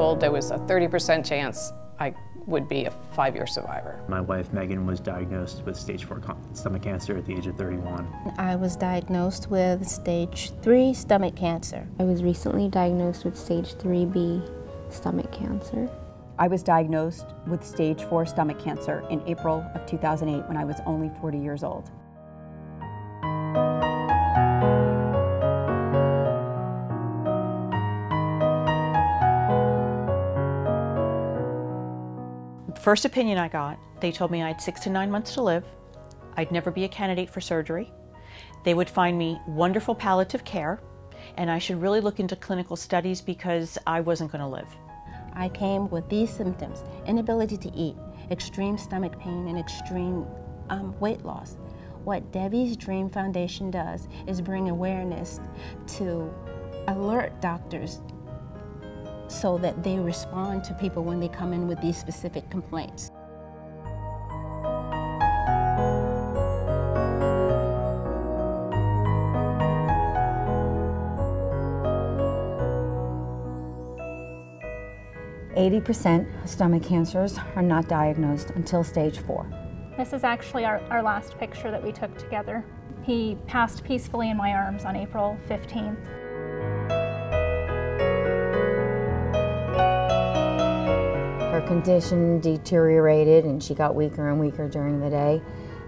told there was a 30% chance I would be a 5-year survivor. My wife, Megan, was diagnosed with stage 4 stomach cancer at the age of 31. I was diagnosed with stage 3 stomach cancer. I was recently diagnosed with stage 3B stomach cancer. I was diagnosed with stage 4 stomach cancer in April of 2008 when I was only 40 years old. First opinion I got, they told me I had 6 to 9 months to live. I'd never be a candidate for surgery. They would find me wonderful palliative care, and I should really look into clinical studies because I wasn't going to live. I came with these symptoms: inability to eat, extreme stomach pain, and extreme weight loss. What Debbie's Dream Foundation does is bring awareness to alert doctors so that they respond to people when they come in with these specific complaints. %80 of stomach cancers are not diagnosed until stage 4. This is actually our last picture that we took together. He passed peacefully in my arms on April 15th. Her condition deteriorated and she got weaker and weaker during the day.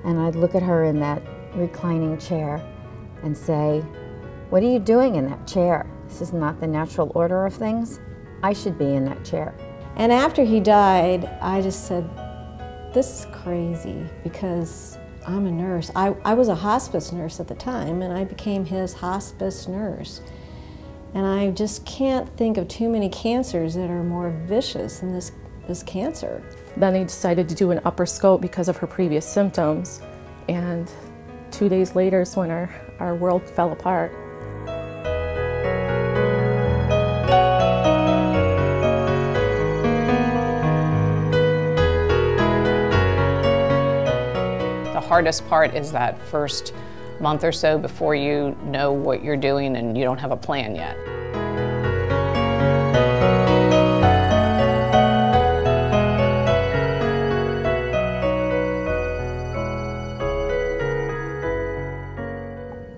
And I'd look at her in that reclining chair and say, "What are you doing in that chair? This is not the natural order of things. I should be in that chair." And after he died, I just said, this is crazy, because I'm a nurse. I was a hospice nurse at the time, and I became his hospice nurse. And I just can't think of too many cancers that are more vicious than this cancer. Then they decided to do an upper scope because of her previous symptoms. And 2 days later is when our world fell apart. The hardest part is that first month or so before you know what you're doing and you don't have a plan yet.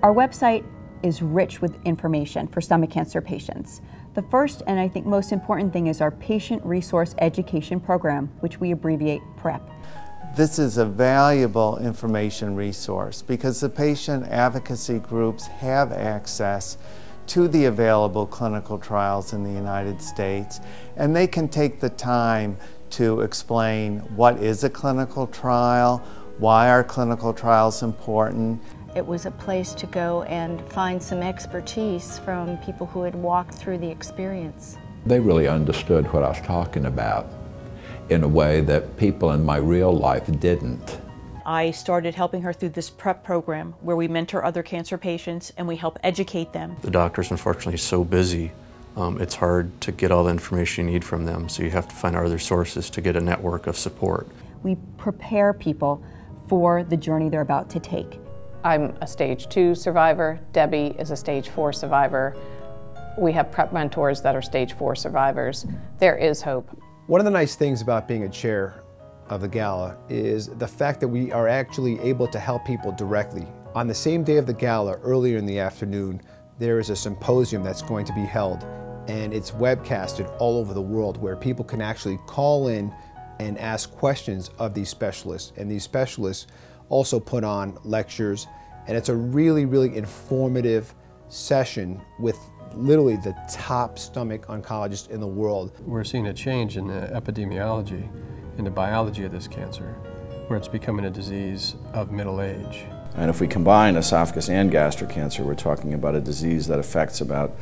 Our website is rich with information for stomach cancer patients. The first and I think most important thing is our Patient Resource Education Program, which we abbreviate PREP. This is a valuable information resource because the patient advocacy groups have access to the available clinical trials in the United States, and they can take the time to explain what is a clinical trial, why are clinical trials important. It was a place to go and find some expertise from people who had walked through the experience. They really understood what I was talking about in a way that people in my real life didn't. I started helping her through this PrEP program where we mentor other cancer patients and we help educate them. The doctor's unfortunately so busy, it's hard to get all the information you need from them, so you have to find other sources to get a network of support. We prepare people for the journey they're about to take. I'm a stage 2 survivor. Debbie is a stage 4 survivor. We have PrEP mentors that are stage 4 survivors. There is hope. One of the nice things about being a chair of the gala is the fact that we are actually able to help people directly. On the same day of the gala, earlier in the afternoon, there is a symposium that's going to be held, and it's webcasted all over the world where people can actually call in and ask questions of these specialists, and these specialists also put on lectures, and it's a really, really informative session with literally the top stomach oncologist in the world. We're seeing a change in the epidemiology, in the biology of this cancer, where it's becoming a disease of middle age. And if we combine esophagus and gastric cancer, we're talking about a disease that affects about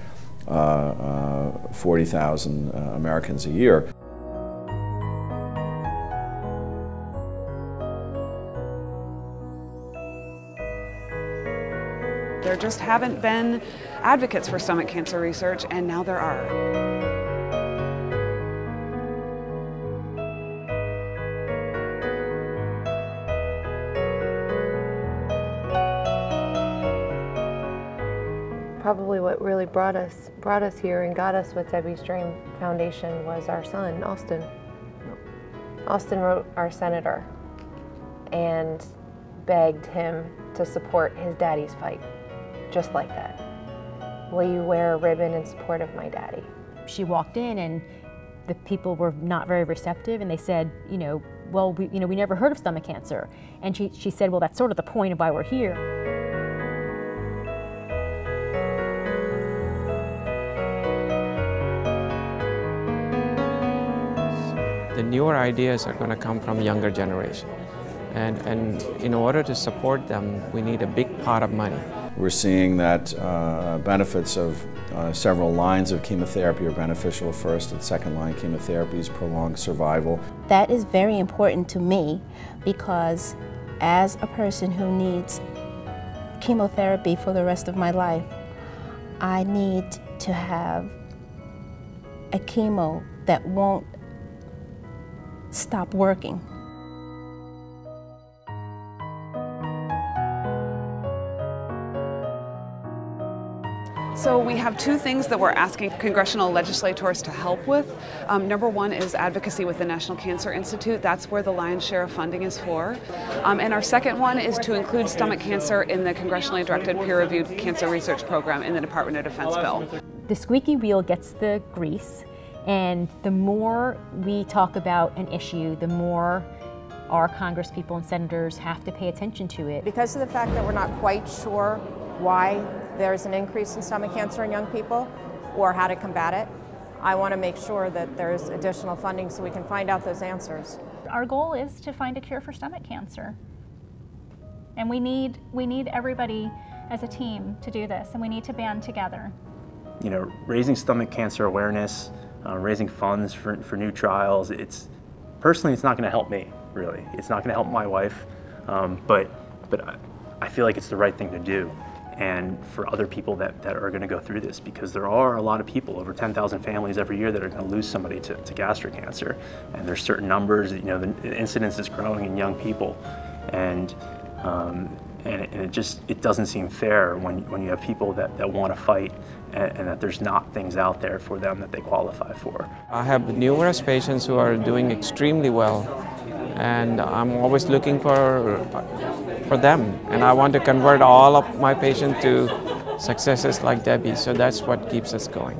40,000 Americans a year. There just haven't been advocates for stomach cancer research, and now there are. Probably what really brought us here and got us with Debbie's Dream Foundation was our son, Austin. Austin wrote our senator and begged him to support his daddy's fight, just like that. Will you wear a ribbon in support of my daddy? She walked in and the people were not very receptive, and they said, well, we never heard of stomach cancer. And she said, well, that's sort of the point of why we're here. The newer ideas are going to come from younger generation. And in order to support them, we need a big pot of money. We're seeing that benefits of several lines of chemotherapy are beneficial. First and second line chemotherapies prolong survival. That is very important to me because as a person who needs chemotherapy for the rest of my life, I need to have a chemo that won't stop working. So we have two things that we're asking congressional legislators to help with. Number one is advocacy with the National Cancer Institute. That's where the lion's share of funding is for. And our second one is to include stomach cancer in the congressionally directed peer-reviewed cancer research program in the Department of Defense bill. The squeaky wheel gets the grease, and the more we talk about an issue, the more our congresspeople and senators have to pay attention to it. Because of the fact that we're not quite sure why there's an increase in stomach cancer in young people or how to combat it, I want to make sure that there's additional funding so we can find out those answers. Our goal is to find a cure for stomach cancer. And we need everybody as a team to do this, and we need to band together. Raising stomach cancer awareness, raising funds for new trials, personally it's not going to help me, really. It's not going to help my wife, but I feel like it's the right thing to do. And for other people that are going to go through this, because there are a lot of people, over 10,000 families every year, that are going to lose somebody to gastric cancer. And there's certain numbers, the incidence is growing in young people. And it doesn't seem fair when you have people that want to fight and that there's not things out there for them that they qualify for. I have numerous patients who are doing extremely well, and I'm always looking for them, and I want to convert all of my patients to successes like Debbie, so that's what keeps us going.